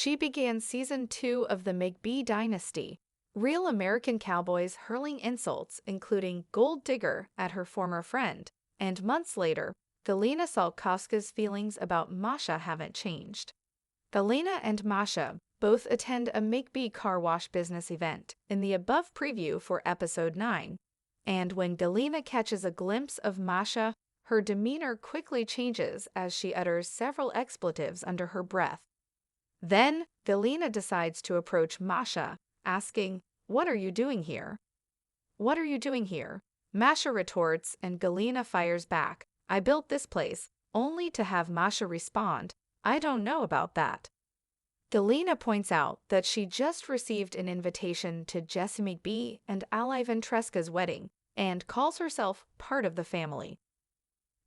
She began season 2 of the McBee dynasty, real American cowboys hurling insults, including "gold digger" at her former friend, and months later, Galyna Saltkovska's feelings about Masha haven't changed. Galyna and Masha both attend a McBee car wash business event in the above preview for episode 9, and when Galyna catches a glimpse of Masha, her demeanor quickly changes as she utters several expletives under her breath. Then, Galyna decides to approach Masha, asking, "What are you doing here?" "What are you doing here?" Masha retorts, and Galyna fires back, "I built this place," only to have Masha respond, "I don't know about that." Galyna points out that she just received an invitation to Jesse McBee and Ally Ventresca's wedding, and calls herself part of the family.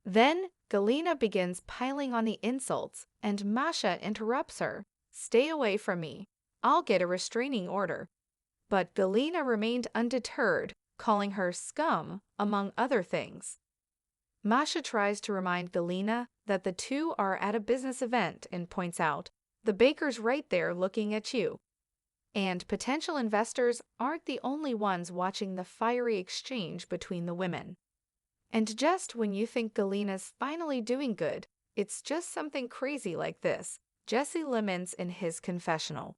Then, Galyna begins piling on the insults, and Masha interrupts her, "Stay away from me. I'll get a restraining order." But Galyna remained undeterred, calling her scum, among other things. Masha tries to remind Galyna that the two are at a business event and points out, "The baker's right there looking at you." And potential investors aren't the only ones watching the fiery exchange between the women. And just when you think Galyna's finally doing good, it's just something crazy like this, Jesse laments in his confessional.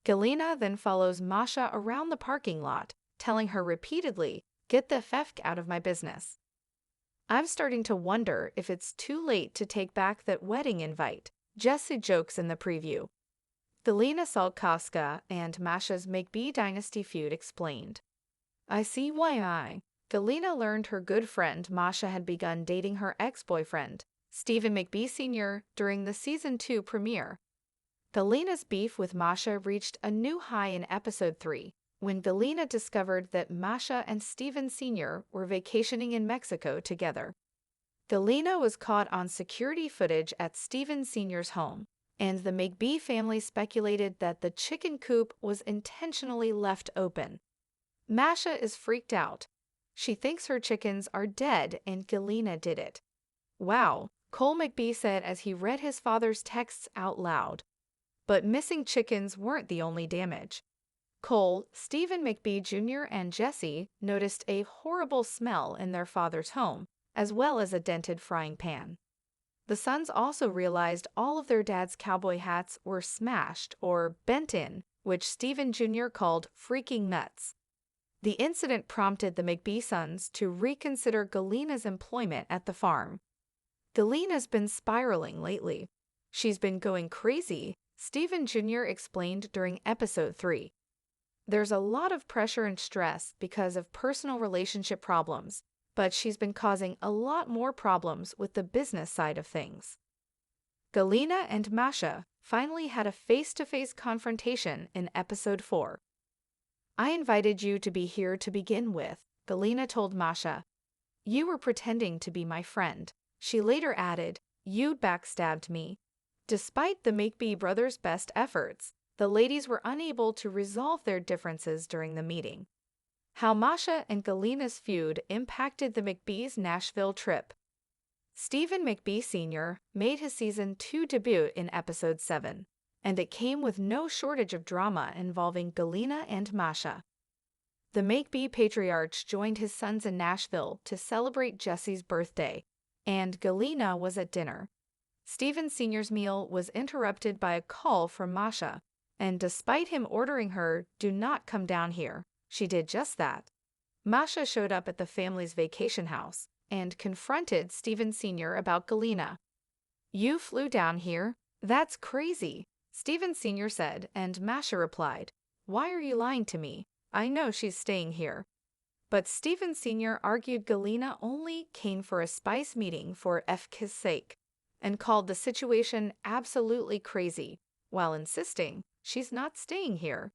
Galyna then follows Masha around the parking lot, telling her repeatedly, "Get the f out of my business." "I'm starting to wonder if it's too late to take back that wedding invite," Jesse jokes in the preview. Galyna Saltkovska and Masha's McBee dynasty feud explained. "I see why Galyna learned her good friend Masha had begun dating her ex-boyfriend, Stephen McBee Sr., during the season 2 premiere. Galyna's beef with Masha reached a new high in episode 3, when Galyna discovered that Masha and Stephen Sr. were vacationing in Mexico together. Galyna was caught on security footage at Stephen Sr.'s home, and the McBee family speculated that the chicken coop was intentionally left open. Masha is freaked out. She thinks her chickens are dead and Galyna did it. "Wow," Cole McBee said as he read his father's texts out loud. But missing chickens weren't the only damage. Cole, Stephen McBee Jr., and Jesse noticed a horrible smell in their father's home, as well as a dented frying pan. The sons also realized all of their dad's cowboy hats were smashed or bent in, which Stephen Jr. called freaking nuts. The incident prompted the McBee sons to reconsider Galyna's employment at the farm. "Galyna's been spiraling lately. She's been going crazy," Stephen Jr. explained during episode 3. "There's a lot of pressure and stress because of personal relationship problems, but she's been causing a lot more problems with the business side of things." Galyna and Masha finally had a face-to-face confrontation in episode 4. "I invited you to be here to begin with," Galyna told Masha. "You were pretending to be my friend." She later added, "You'd backstabbed me." Despite the McBee brothers' best efforts, the ladies were unable to resolve their differences during the meeting. How Masha and Galyna's feud impacted the McBee's Nashville trip. Stephen McBee Sr. made his season 2 debut in episode 7, and it came with no shortage of drama involving Galyna and Masha. The McBee patriarch joined his sons in Nashville to celebrate Jesse's birthday, and Galyna was at dinner. Stephen Sr.'s meal was interrupted by a call from Masha, and despite him ordering her, "Do not come down here," she did just that. Masha showed up at the family's vacation house and confronted Stephen Sr. about Galyna. "You flew down here? That's crazy," Stephen Sr. said, and Masha replied, "Why are you lying to me? I know she's staying here." But Stephen Sr. argued Galyna only came for a spice meeting for FK's sake, and called the situation absolutely crazy, while insisting she's not staying here.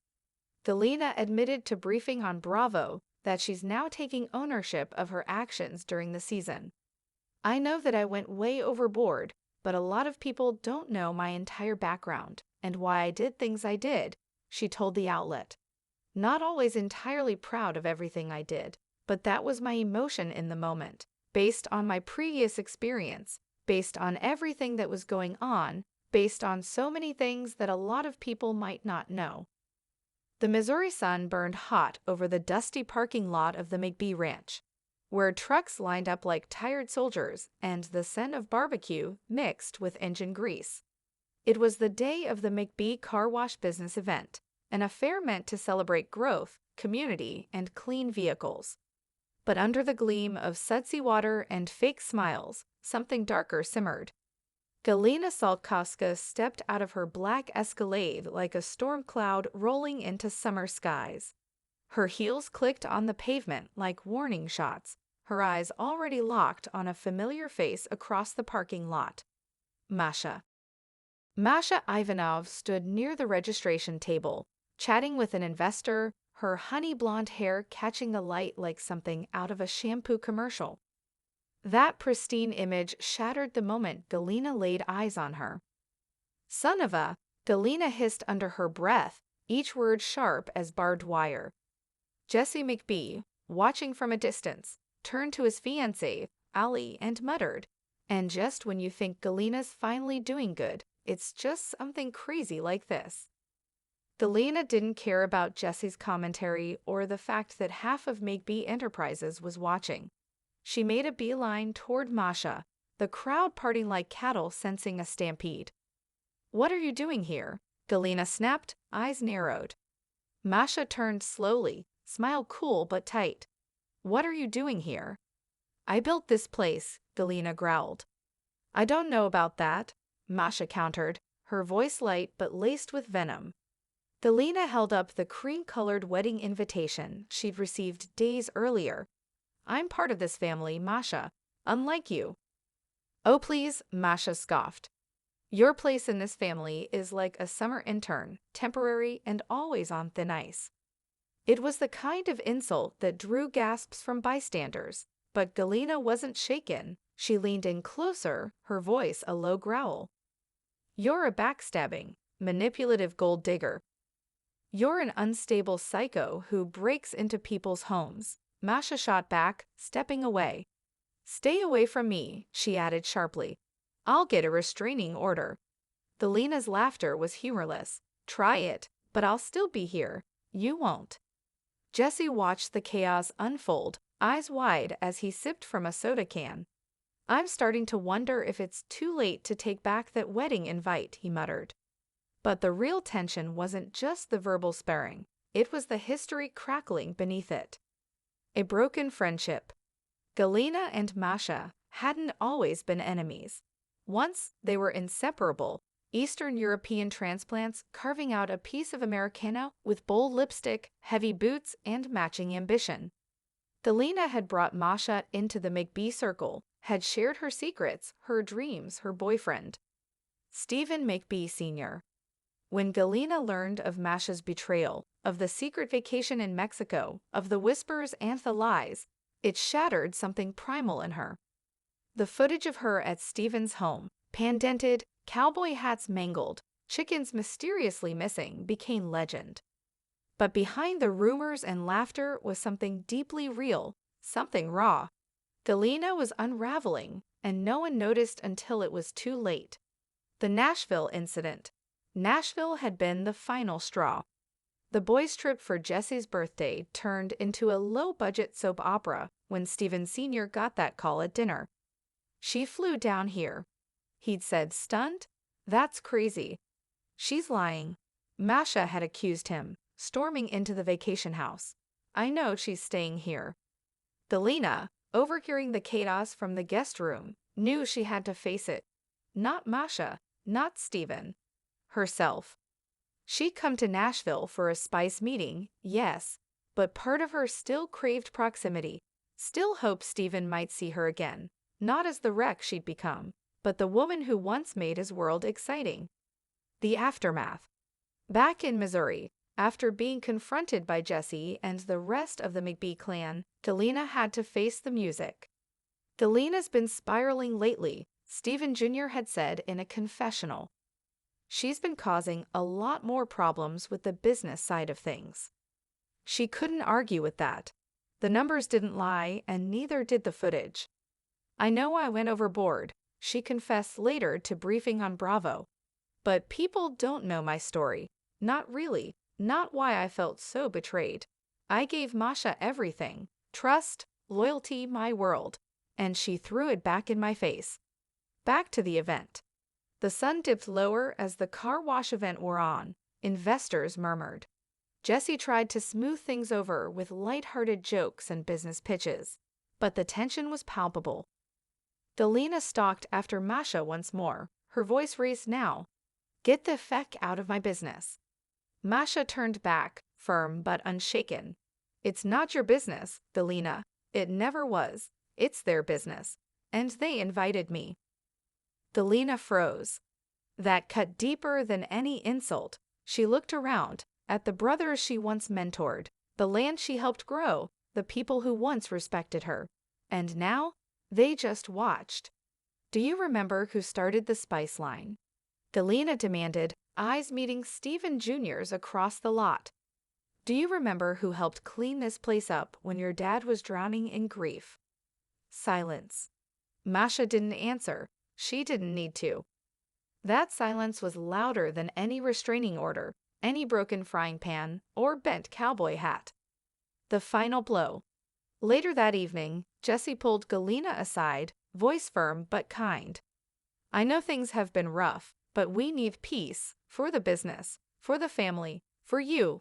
Galyna admitted to briefing on Bravo that she's now taking ownership of her actions during the season. "I know that I went way overboard, but a lot of people don't know my entire background and why I did things I did," she told the outlet. "Not always entirely proud of everything I did, but that was my emotion in the moment, based on my previous experience, based on everything that was going on, based on so many things that a lot of people might not know. The Missouri sun burned hot over the dusty parking lot of the McBee Ranch, where trucks lined up like tired soldiers and the scent of barbecue mixed with engine grease. It was the day of the McBee Car Wash business event, an affair meant to celebrate growth, community, and clean vehicles. But under the gleam of sudsy water and fake smiles, something darker simmered. Galyna Saltkovska stepped out of her black Escalade like a storm cloud rolling into summer skies. Her heels clicked on the pavement like warning shots, her eyes already locked on a familiar face across the parking lot. Masha. Masha Ivanov stood near the registration table, chatting with an investor, her honey blonde hair catching the light like something out of a shampoo commercial. That pristine image shattered the moment Galyna laid eyes on her. "Son of a," Galyna hissed under her breath, each word sharp as barbed wire. Jesse McBee, watching from a distance, turned to his fiancée, Ali, and muttered, "And just when you think Galyna's finally doing good, it's just something crazy like this." Galyna didn't care about Jesse's commentary or the fact that half of McBee Enterprises was watching. She made a beeline toward Masha, the crowd parting like cattle sensing a stampede. "What are you doing here?" Galyna snapped, eyes narrowed. Masha turned slowly, smile cool but tight. "What are you doing here?" "I built this place," Galyna growled. "I don't know about that," Masha countered, her voice light but laced with venom. Galyna held up the cream-colored wedding invitation she'd received days earlier. "I'm part of this family, Masha, unlike you." "Oh please," Masha scoffed. "Your place in this family is like a summer intern, temporary and always on thin ice." It was the kind of insult that drew gasps from bystanders, but Galyna wasn't shaken. She leaned in closer, her voice a low growl. "You're a backstabbing, manipulative gold digger. You're an unstable psycho who breaks into people's homes." Masha shot back, stepping away. "Stay away from me," she added sharply. "I'll get a restraining order." Galyna's laughter was humorless. "Try it, but I'll still be here. You won't." Jesse watched the chaos unfold, eyes wide as he sipped from a soda can. "I'm starting to wonder if it's too late to take back that wedding invite," he muttered. But the real tension wasn't just the verbal sparring. It was the history crackling beneath it. A broken friendship. Galyna and Masha hadn't always been enemies. Once they were inseparable, Eastern European transplants carving out a piece of Americana with bold lipstick, heavy boots, and matching ambition. Galyna had brought Masha into the McBee circle, had shared her secrets, her dreams, her boyfriend. Stephen McBee Sr. When Galyna learned of Masha's betrayal, of the secret vacation in Mexico, of the whispers and the lies, it shattered something primal in her. The footage of her at Stephen's home, pan-dented, cowboy hats mangled, chickens mysteriously missing, became legend. But behind the rumors and laughter was something deeply real, something raw. Galyna was unraveling, and no one noticed until it was too late. The Nashville incident. Nashville had been the final straw. The boys' trip for Jesse's birthday turned into a low-budget soap opera when Stephen Sr. got that call at dinner. "She flew down here." He'd said, stunned? "That's crazy." "She's lying." Masha had accused him, storming into the vacation house. "I know she's staying here." Galyna, overhearing the chaos from the guest room, knew she had to face it. Not Masha, not Stephen. Herself. She'd come to Nashville for a spice meeting, yes, but part of her still craved proximity, still hoped Stephen might see her again, not as the wreck she'd become, but the woman who once made his world exciting. The aftermath. Back in Missouri, after being confronted by Jesse and the rest of the McBee clan, Galyna had to face the music. "Galyna's been spiraling lately," Stephen Jr. had said in a confessional. "She's been causing a lot more problems with the business side of things." She couldn't argue with that. The numbers didn't lie, and neither did the footage. "I know I went overboard," she confessed later to Briefing on Bravo. But people don't know my story. Not really. Not why I felt so betrayed. I gave Masha everything. Trust, loyalty, my world. And she threw it back in my face. Back to the event. The sun dipped lower as the car wash event wore on. Investors murmured. Jesse tried to smooth things over with light-hearted jokes and business pitches. But the tension was palpable. Galyna stalked after Masha once more, her voice raised now. Get the feck out of my business. Masha turned back, firm but unshaken. It's not your business, Galyna. It never was. It's their business. And they invited me. Galyna froze. That cut deeper than any insult. She looked around, at the brothers she once mentored, the land she helped grow, the people who once respected her. And now, they just watched. Do you remember who started the spice line? Galyna demanded, eyes meeting Stephen Jr.'s across the lot. Do you remember who helped clean this place up when your dad was drowning in grief? Silence. Masha didn't answer. She didn't need to. That silence was louder than any restraining order, any broken frying pan, or bent cowboy hat. The final blow. Later that evening, Jesse pulled Galyna aside, voice firm but kind. I know things have been rough, but we need peace, for the business, for the family, for you,